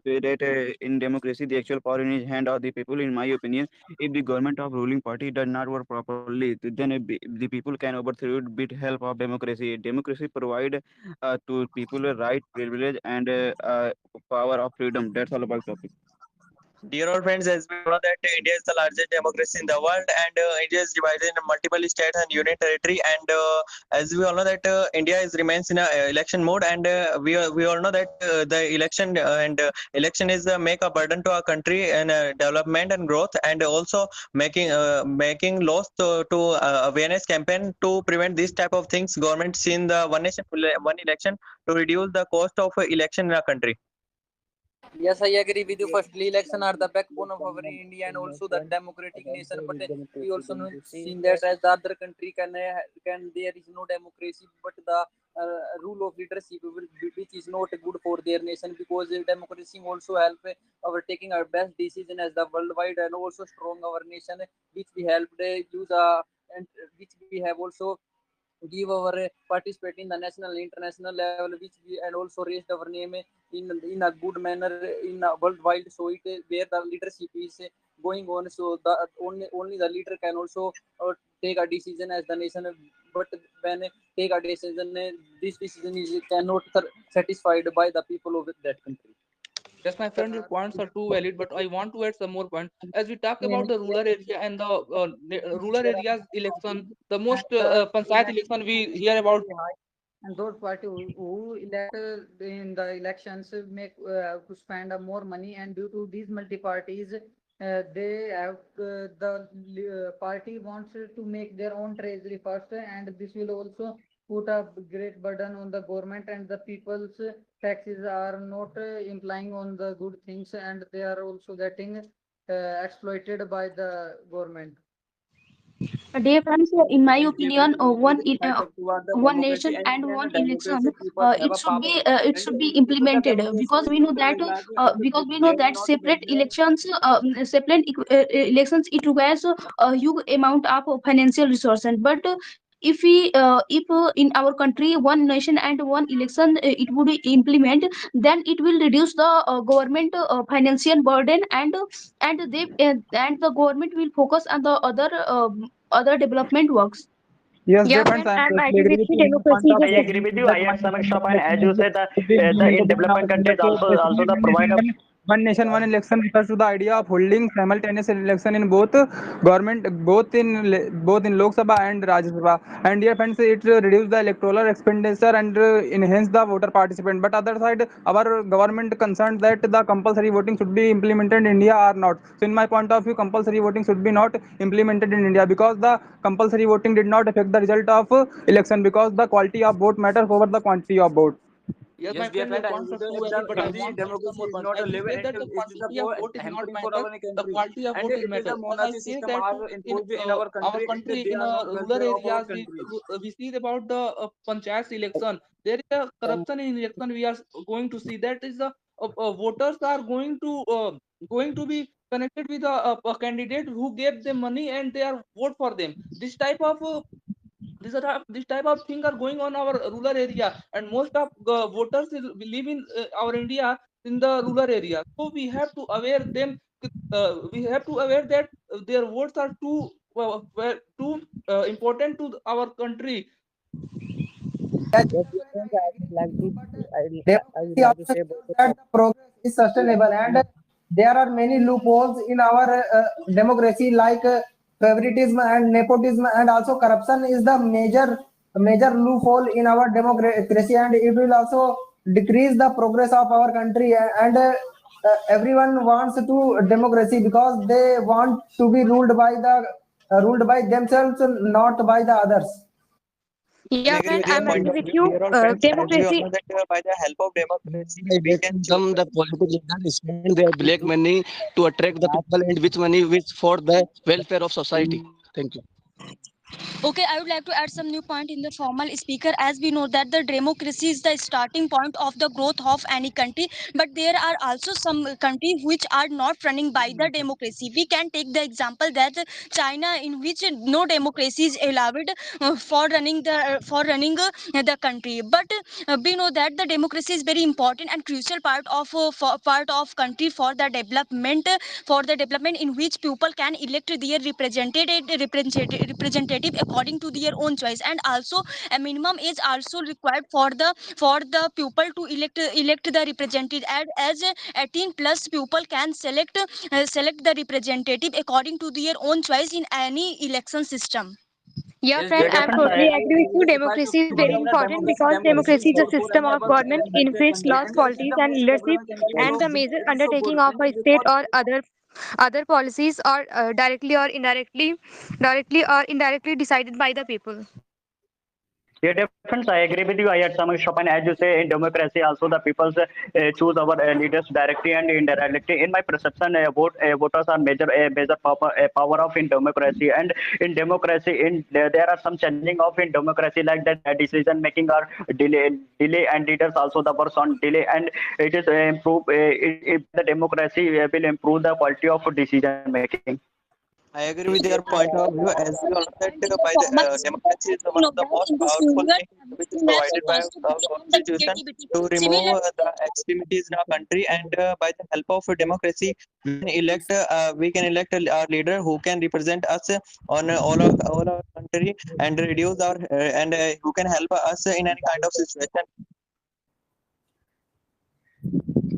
that in democracy, the actual power in his hand are the people. In my opinion, if the government of ruling party does not work properly, then the people can overthrow it with help of democracy. Democracy provide to people a right, privilege, and power of freedom. That's all about topic. Dear old friends, as we know that India is the largest democracy in the world, and India is divided into multiple states and union territory. And as we all know that India is remains in a election mode, and we all know that the election is make a burden to our country and development and growth, and also making laws to awareness campaign to prevent these type of things. Government seen the one nation one election to reduce the cost of election in our country. Yes, I agree with you. Firstly, election are the backbone of our India and also the democratic nation. But we also know seen that as the other country can there is no democracy, but the rule of leadership which is not good for their nation, because democracy also help our taking our best decision as the worldwide and also strong our nation, which we helped use and which we have also give our participate in the national and international level, which we and also raised our name in a good manner in a worldwide. So it where the leadership is going on. So the only the leader can also take a decision as the nation. But when take a decision, this decision is cannot satisfied by the people of that country. Yes, my friend, your points are too valid, but I want to add some more points. As we talk about the rural area and the rural areas election, the most panchayat election we hear about. And those party who elect in the elections make to spend more money, and due to these multi parties, they have the party wants to make their own treasury first, and this will also put a great burden on the government, and the people's taxes are not implying on the good things, and they are also getting exploited by the government. Dear friends, in my opinion, Toward the one democracy, nation and and in a one election, democracy people have a power, it and should be due to the implemented, democracy because we know they will that not make separate their elections, elections, it requires a huge amount of financial resources. But if in our country one nation and one election it would implement, then it will reduce the government financial burden, and the government will focus on the other development works. Yes, dear Yeah, friends, friends, I am I'm totally agree agree with with you. you. My point Democracy is of a I view agree with is you. that I one add some nation, extra one point. As you election said, should be the in implemented in our development countries country. So also basically, the provide a one nation, one election refers to the idea of holding simultaneous election in both government, both in Lok Sabha and Rajya Sabha. And dear friends, it reduce the electoral expenditure and enhance the voter participant. But other side, our government concerned that the compulsory voting should be implemented in India or not. So in my point of view, compulsory voting should be not implemented in India, because the compulsory voting did not affect the result of election, because the quality of vote matters over the quantity of vote. Yes, Yes, my dear friend, your friend, points are too valid, but I the want to add some democracy more is points. not a As you live, say and that the it is a quantity of vote is not hampering for matter, our the country, quality of and vote is it is matter. a As I monarchy say system that are in imposed in our our country, and country, they in are not rural welfare of our areas, country. we see about the panchayat election. There is a corruption in election. We are going to see that is the voters are going to be connected with a candidate who gave them money and they are vote for them. This type of thing are going on our rural area, and most of voters live in our India in the rural area. So we have to aware them. We have to aware that their votes are too important to our country. Yes, Yes, dear friends, I would democracy like to also say about ensures the that topic. the progress is sustainable, and there are many loopholes in our democracy, like favoritism and nepotism, and also corruption is the major loophole in our democracy, and it will also decrease the progress of our country. And everyone wants to democracy because they want to be ruled by themselves, not by the others. I Yeah, agree friend, with your I'm point agree of with view, you. dear old friends. As we all Democracy. know that by the help of democracy, we That can in choose. some the political leaders spend their black money to attract the people, and which money which for the welfare of society. Thank you. Okay, I would like to add some new point in the formal speaker. As we know that the democracy is the starting point of the growth of any country, but there are also some countries which are not running by the democracy. We can take the example that China, in which no democracy is allowed for running the country. But we know that the democracy is very important and crucial part of country for the development in which people can elect their representative according to their own choice. And also a minimum age also required for the people to elect the representative, as 18 plus people can select the representative according to their own choice in any election system. Yeah, Yes, friend, dear I'm friends, I totally agree agree with with you. you. If I talk Democracy is very about the important because democracy democracy is is a powerful system and of ever government, respected influence, country, laws, and it is policies, the and most leadership, developed country and ever the major visited. So undertaking good of a friend, state because or other policies are directly or indirectly decided by the people. Yeah, difference. I agree with you. I had some shop, and as you say, in democracy, also the people choose our leaders directly and indirectly. In my perception, voters are major power of in democracy. And in democracy, there are some challenging of in democracy, like that decision making are delay, and leaders also the works on delay, and it is improve. The democracy will improve the quality of decision making. I agree with your point of view, as you all said, With the by the former democracy is one you know of the that most in this powerful universe, thing which is everything has a provided by cost to our become the constitution negativity. to remove Similarly, the extremities in our country. And by the help of democracy, we can elect our leader who can represent us on all our country and reduce our and who can help us in any kind of situation.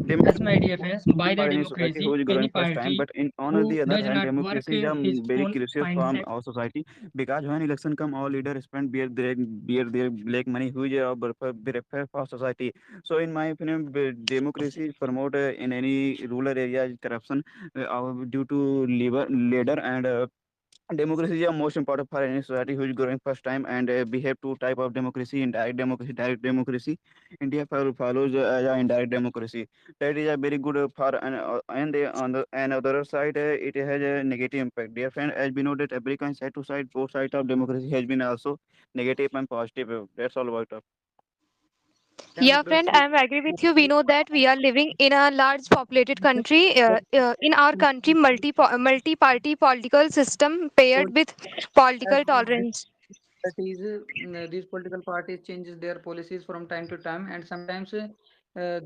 Yes, my dear friends, by the Are in society democracy, who is any growing first time, party but on who the other does hand, not work democracy is a his very own crucial from mindset. our society because when election come, all leaders spend bear their black money, which are prefer for society. So, in my opinion, democracy promote in any rural area corruption due to leader and democracy is the most important for any society who is growing first time, and we have two type of democracy: indirect democracy, direct democracy. India follows indirect democracy. That is a very good for and other side it has a negative impact. Dear friend, as we know that every kind side to side, both sides of democracy has been also negative and positive. That's all about it. Yeah, friend, democracy. I agree with you. We know that we are living in a large populated country. In our country, multi-party political system paired with As political tolerance. that is, these political parties changes their policies from time to time, and sometimes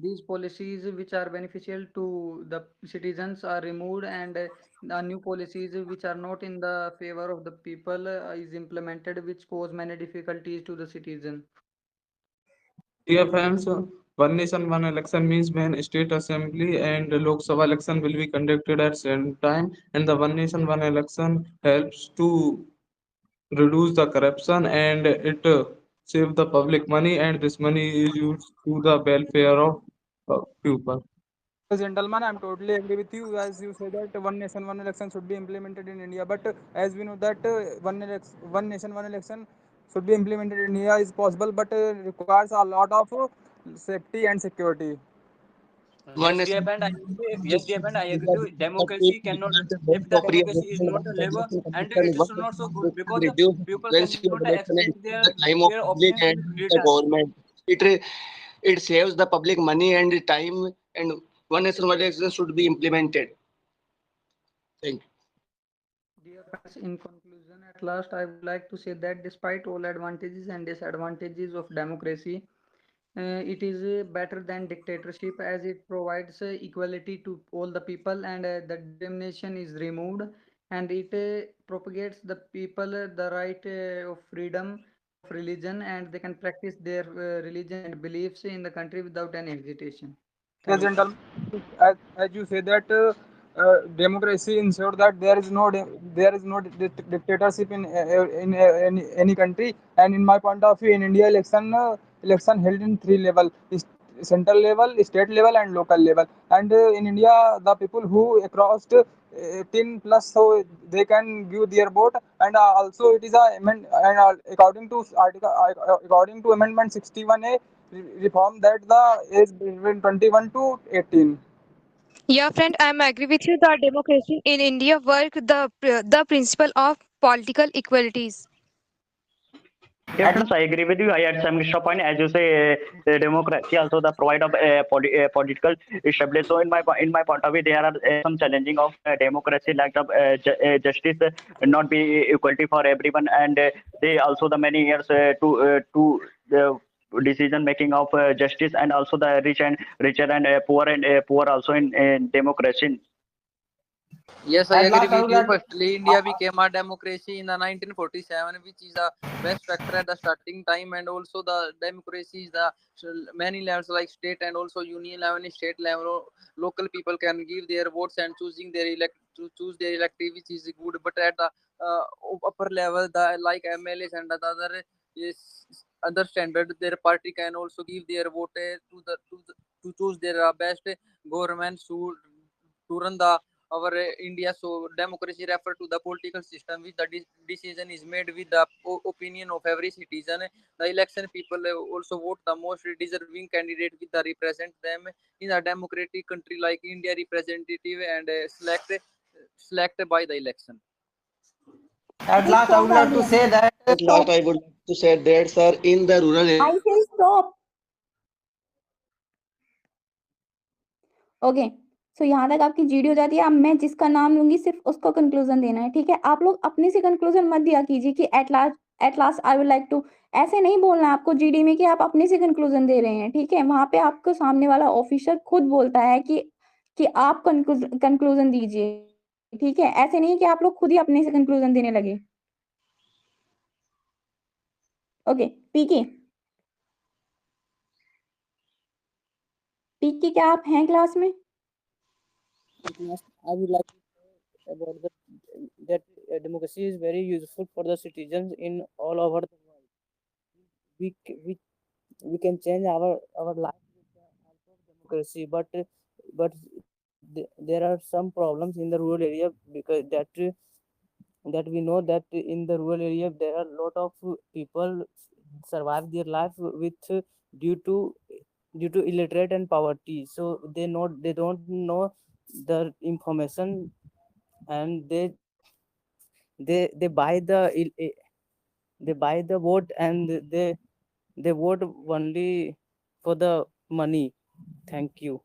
these policies which are beneficial to the citizens are removed, and the new policies which are not in the favor of the people is implemented, which cause many difficulties to the citizen. Dear friends, one nation, one election means when state assembly and Lok Sabha election will be conducted at same time, and the one nation, one election helps to reduce the corruption and it save the public money, and this money is used to the welfare of people. Gentlemen, I'm totally agree with you as you say that one nation, one election should be implemented in India. But as we know that one nation, one election should be implemented in India is possible, but requires a lot of safety and security. Yes, dear friend, I agree. Yes, dear friend, I agree. With you. Democracy cannot, if the democracy is not level, and it is not so good because the people cannot express their opinions in freedom. Government. It saves the public money and the time, and one national one election should be implemented. Thank you. Dear friends, in conclusion, at last, I would like to say that despite all advantages and disadvantages of democracy, it is better than dictatorship as it provides equality to all the people, and the discrimination is removed, and it propagates the people the right of freedom of religion, and they can practice their religion and beliefs in the country without any hesitation. Yes, Thank you. gentlemen, as you say that democracy ensure that there is no dictatorship in any country. And in my point of view, in India, election held in three level: central level, state level, and local level. And in India, the people who crossed 18 plus, so they can give their vote. And also, it is a according to Amendment 61A reform that the age between 21 to 18. Yeah, friend, I agree with you. The democracy in India work the principle of political equalities. Yeah, friends, I agree with you. I had some extra point as you say, democracy also the provide of political stability. So in my point of view, there are some challenging of democracy, like the justice not be equality for everyone, and they also the many years to the decision making of justice, and also the richer and poor also in democracy. Yes, I At agree last, I with would you. like Firstly, India became a democracy in the 1947, which is the best factor at the starting time, and also the democracy is the many levels like state and also union level, state level. Local people can give their votes and choosing their to choose their elective, which is good. But at the upper level, the like MLAs and the other is other standard, their party can also give their vote to choose their best government to run the our India. So democracy refer to the political system which the decision is made with the opinion of every citizen. The election people also vote the most deserving candidate with the represent them in a democratic country like India representative and selected by the election. At last, I would like to say that At last, I would like to say that, sir, in the rural I say stop. Okay so यहाँ तक आपकी GD हो जाती है। अब मैं जिसका नाम लूंगी सिर्फ उसको कंक्लूजन देना है, ठीक है? आप लोग अपने से कंक्लूजन मत दिया कीजिए कि at last I would like to, ऐसे नहीं बोलना है आपको जीडी में कि आप अपने से कंक्लूजन दे रहे हैं, ठीक है? वहां पे आपको सामने वाला ऑफिसर खुद बोलता है कि आप कंक्लूजन दीजिए, ठीक है? ऐसे नहीं कि आप लोग खुद ही अपने से कंक्लूजन देने लगे। ओके पीके, पीके क्या आप हैं क्लास में? At last, I would like to say about that democracy is very useful for the citizens in all over the world. We c- we we can change our life with the help of democracy, but there are some problems in the rural area because that we know that in the rural area there are a lot of people survive their life with due to due to illiterate and poverty, so they don't know the information, and they buy they buy the vote, and they vote only for the money. Thank you.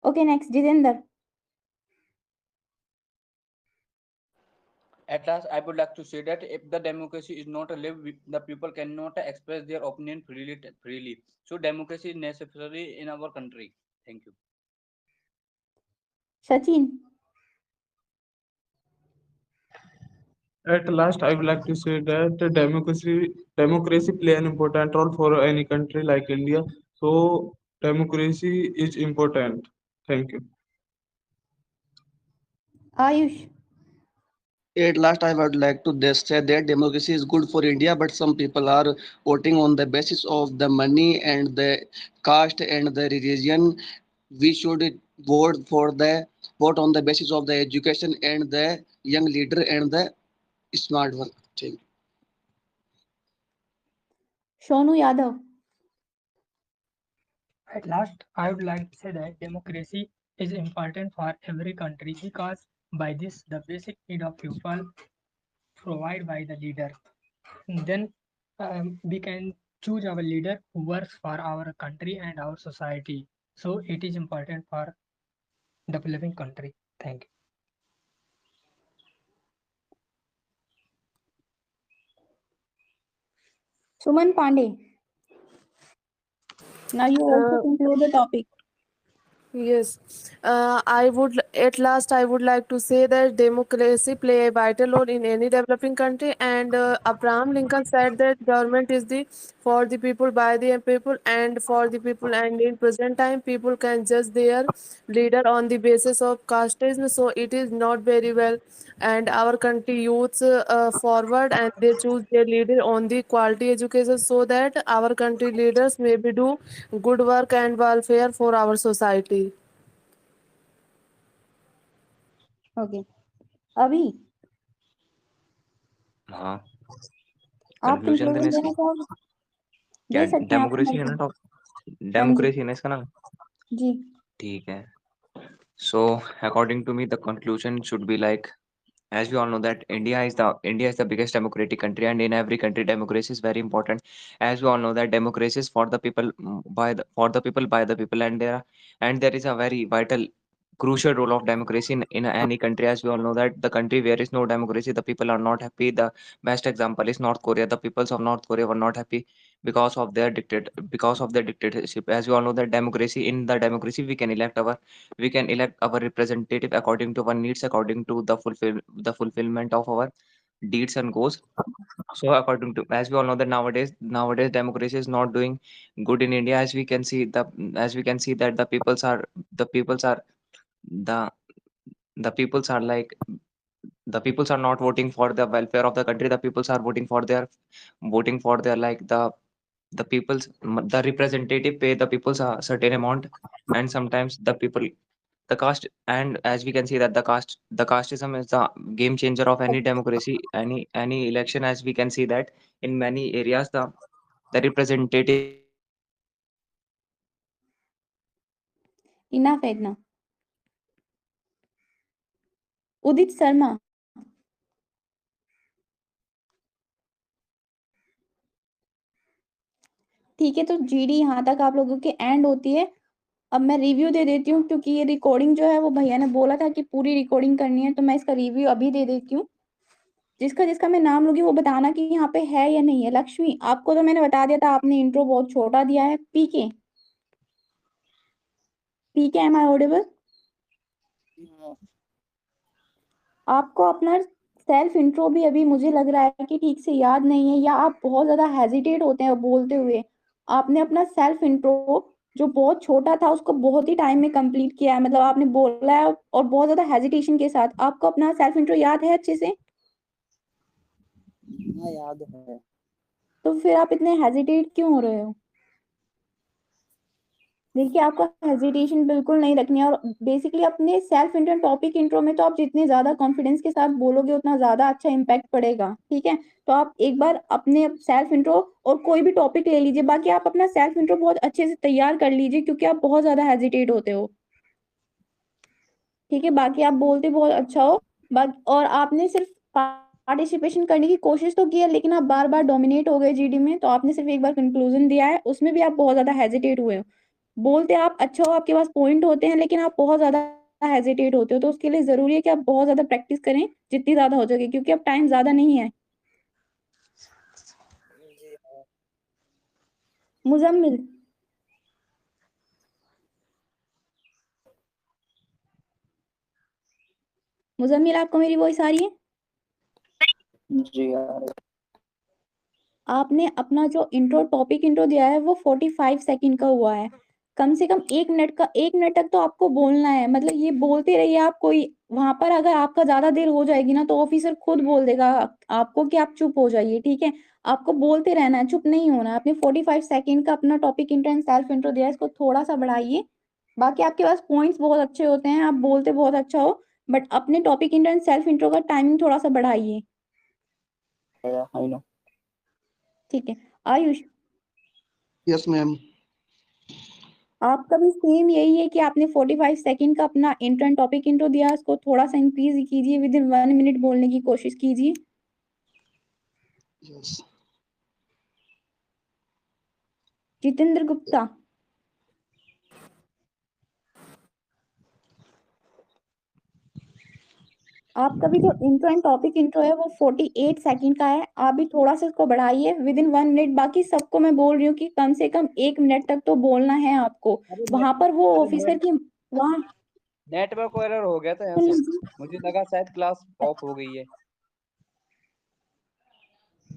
Okay next Jitendra. At last, I would like to say that if the democracy is not alive, the people cannot express their opinion freely. So democracy is necessary in our country. Thank you. Sachin. At last, I would like to say that democracy play an important role for any country like India. So democracy is important. Thank you. Ayush. At last, I would like to say that democracy is good for India, but some people are voting on the basis of the money and the caste and the religion. We should vote on the basis of the education and the young leader and the smart one. Thank you. Sonu Yadav. At last, I would like to say that democracy is important for every country because by this the basic need of people provided by the leader. Then we can choose our leader who works for our country and our society. So it is important for developing country. Thank you. Suman Pandey. Now you also conclude the topic. Yes, at last I would like to say that democracy play a vital role in any developing country, and Abraham Lincoln said that government is the for the people, by the people, and for the people. And in present time, people can judge their leader on the basis of casteism, so it is not very well. And our country youths forward, and they choose their leader on the quality education, so that our country leaders maybe do good work and welfare for our society. Okay अभी हाँ आप conclusion conclusion देने देना इसकी चाहोगे? क्या दे सकते हैं आप डेमोक्रेसी है ना हाँ जी डेमोक्रेसी है ना इसका नाम जी ठीक है so according to me the conclusion should be like as we all know that India is the biggest democratic country, and in every country democracy is very important. As we all know that democracy is for the people, for the people, by the people, and there is a very vital crucial role of democracy in any country. As we all know that the country where is no democracy, the people are not happy. The best example is North Korea. The peoples of North Korea were not happy because of their dictatorship. As we all know that in the democracy we can elect our representative according to our needs, according to the fulfillment of our deeds and goals. So according to, as we all know that nowadays democracy is not doing good in India. As we can see that the peoples are the the peoples are like the peoples are not voting for the welfare of the country. The peoples are voting for their like the people's the representative pay the people's a certain amount, and sometimes the caste. And as we can see that the casteism is the game changer of any democracy, any election. As we can see that in many areas the representative Enough, Edna. उदित शर्मा। ठीक है, तो GD यहाँ तक आप लोगों की and होती है। अब मैं रिव्यू दे देती हूँ, क्योंकि ये रिकॉर्डिंग जो है वो भैया ने बोला था कि पूरी रिकॉर्डिंग करनी है, तो मैं इसका रिव्यू अभी दे देती हूँ। जिसका मैं नाम लूंगी वो बताना कि यहाँ पे है या नहीं है। लक्ष्मी, आपको तो मैंने बता दिया था, आपने इंट्रो बहुत छोटा दिया है। पीके एम आई ऑडिबल? आपको अपना सेल्फ इंट्रो भी अभी मुझे लग रहा है कि ठीक से याद नहीं है, या आप बहुत ज्यादा हेजिटेट होते हैं बोलते हुए। आपने अपना सेल्फ इंट्रो जो बहुत छोटा था उसको बहुत ही टाइम में कंप्लीट किया है, मतलब आपने बोला है और बहुत ज्यादा हेजिटेशन के साथ। आपको अपना सेल्फ इंट्रो याद है अच्छे से? हाँ, याद है। तो फिर आप इतने हेजिटेट क्यों हो रहे हो? देखिए, आपको हेजिटेशन बिल्कुल नहीं रखनी है, और बेसिकली अपने सेल्फ इंट्रो टॉपिक इंट्रो में तो आप जितने ज्यादा कॉन्फिडेंस के साथ बोलोगे उतना ज्यादा अच्छा इम्पैक्ट पड़ेगा। ठीक है, तो आप एक बार अपने सेल्फ इंट्रो और कोई भी टॉपिक ले लीजिए। बाकी आप अपना सेल्फ इंट्रो बहुत अच्छे से तैयार कर लीजिए, क्योंकि आप बहुत ज्यादा हेजिटेट होते हो। ठीक है, बाकी आप बोलते बहुत अच्छा हो। और आपने सिर्फ पार्टिसिपेशन करने की कोशिश तो की है, लेकिन आप बार बार डोमिनेट हो गए जीडी में, तो आपने सिर्फ एक बार कंक्लूजन दिया है, उसमें भी आप बहुत ज्यादा हेजिटेट हुए हो। बोलते आप अच्छा हो, आपके पास पॉइंट होते हैं, लेकिन आप बहुत ज्यादा हेजिटेट होते हो। तो उसके लिए जरूरी है कि आप बहुत ज्यादा प्रैक्टिस करें, जितनी ज्यादा हो सके, क्योंकि अब टाइम ज्यादा नहीं है। मुजम्मिल, आपको मेरी वॉइस आ रही है? जी यार, आपने अपना जो इंट्रो टॉपिक इंट्रो दिया है वो 45 सेकंड का हुआ है। कम से कम 1 मिनट तक तो आपको बोलना है, मतलब ये बोलते रहिए आप। कोई वहां पर अगर आपका ज्यादा देर हो जाएगी ना, तो ऑफिसर खुद बोल देगा आपको कि आप चुप हो जाइए। ठीक है, आपको बोलते रहना है, चुप नहीं होना। आपने 45 सेकंड का अपना topic intro and self intro दिया है, इसको थोड़ा सा बढ़ाइए। बाकी आपके पास पॉइंट्स बहुत अच्छे होते हैं, आप बोलते बहुत अच्छा हो, बट अपने topic intro and self intro का टाइमिंग थोड़ा सा बढ़ाइए। I know. ठीक है, आयुष, यस मैम। आपका भी सेम यही है कि आपने 45 सेकंड का अपना इंट्रो टॉपिक इंट्रो दिया, उसको थोड़ा सा इंक्रीज कीजिए, विद इन 1 मिनट बोलने की कोशिश कीजिए। यस। जितेंद्र गुप्ता, आपका भी जो इंट्रो एंड टॉपिक इंट्रो है वो 48 सेकंड का है। आप भी थोड़ा सा इसको बढ़ाइए, विद इन 1 मिनट। बाकी सबको मैं बोल रही हूँ कि कम से कम 1 मिनट तक तो बोलना है आपको। वहां पर वो ऑफिसर की वहाँ नेटवर्क एरर हो गया था यहाँ से, मुझे लगा शायद क्लास ऑफ हो गई है।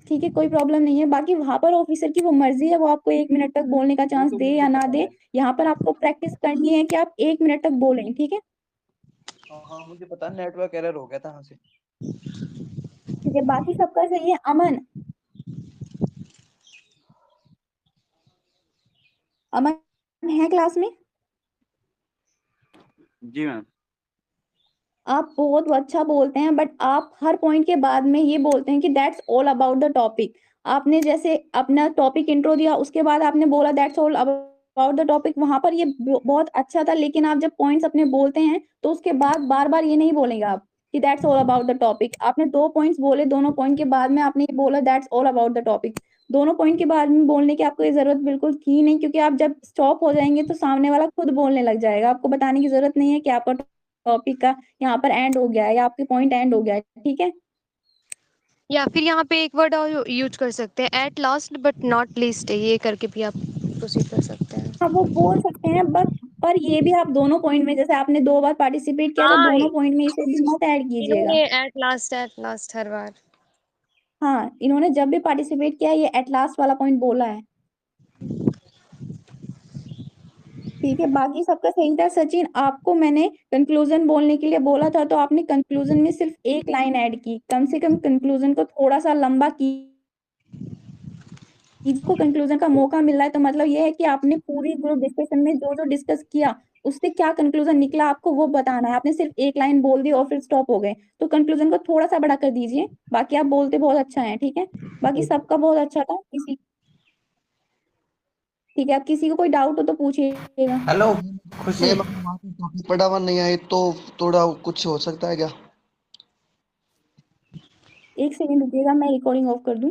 ठीक है, कोई प्रॉब्लम नहीं है। बाकी वहां पर ऑफिसर की वो मर्जी है, वो आपको 1 मिनट तक बोलने का चांस दे या ना दे। यहाँ पर आपको प्रैक्टिस करनी है कि आप 1 मिनट तक बोलें। ठीक है, हाँ मुझे पता, नेटवर्क एरर हो गया था यहाँ से। ठीक है, बाकी सबका सही है। अमन, है क्लास में? जी मैम। आप बहुत अच्छा बोलते हैं, बट आप हर पॉइंट के बाद में ये बोलते हैं कि that's all about the topic. आपने जैसे अपना टॉपिक इंट्रो दिया, उसके बाद आपने बोला that's all about the topic. वहां पर ये बहुत अच्छा था, लेकिन आप जब पॉइंट्स अपने बोलते हैं तो उसके बाद बार बार ये नहीं बोलेंगे आप कि that's all about the topic. आपने 2 पॉइंट्स बोले, दोनों पॉइंट के बाद में आपने ये बोला that's all about the topic. दोनों पॉइंट के बाद में बोलने की आपको ये जरूरत बिल्कुल थी नहीं, क्योंकि आप जब स्टॉप हो जाएंगे तो सामने वाला खुद बोलने लग जाएगा। आपको बताने की जरूरत नहीं है कि आपका टॉपिक का यहाँ पर एंड हो गया है या आपके पॉइंट एंड हो गया है। ठीक है, या फिर यहाँ पे एक वर्ड और यूज कर सकते हैं, at last but not least, ये करके भी आप प्रोसीड कर सकते हैं। हाँ वो बोल सकते हैं, बट पर ये भी आप दोनों पॉइंट में, जैसे आपने 2 बार पार्टिसिपेट किया तो हाँ, दोनों पॉइंट में इसे भी मत ऐड कीजिएगा। इन्होंने एट लास्ट हर बार। हाँ, इन्होंने जब भी पार्टिसिपेट किया ये एट लास्ट वाला पॉइंट बोला है। ठीक है, बाकी सबका सही था। सचिन, आपको मैंने कंक्लूजन बोलने के लिए बोला था, तो आपने कंक्लूजन में सिर्फ एक लाइन ऐड की। कम से कम कंक्लूजन को थोड़ा सा लंबा इसको कंक्लूजन का मौका मिल रहा है, तो मतलब ये है कि आपने पूरी ग्रुप डिस्कशन में जो जो डिस्कस किया उससे क्या कंक्लूजन निकला आपको वो बताना है। आपने सिर्फ एक लाइन बोल दी और फिर स्टॉप हो गए, तो कंक्लूजन को थोड़ा सा बड़ा कर दीजिए। बाकी आप बोलते बहुत अच्छा है, ठीक है, बाकी सबका बहुत अच्छा था। ठीक है, अब किसी को कोई डाउट हो तो पूछिएगा। हेलो खुशी, टॉपिक पढ़ा हुआ नहीं आए तो थोड़ा कुछ हो सकता है क्या? एक सेकंड रुकिएगा, मैं रिकॉर्डिंग ऑफ कर दूं।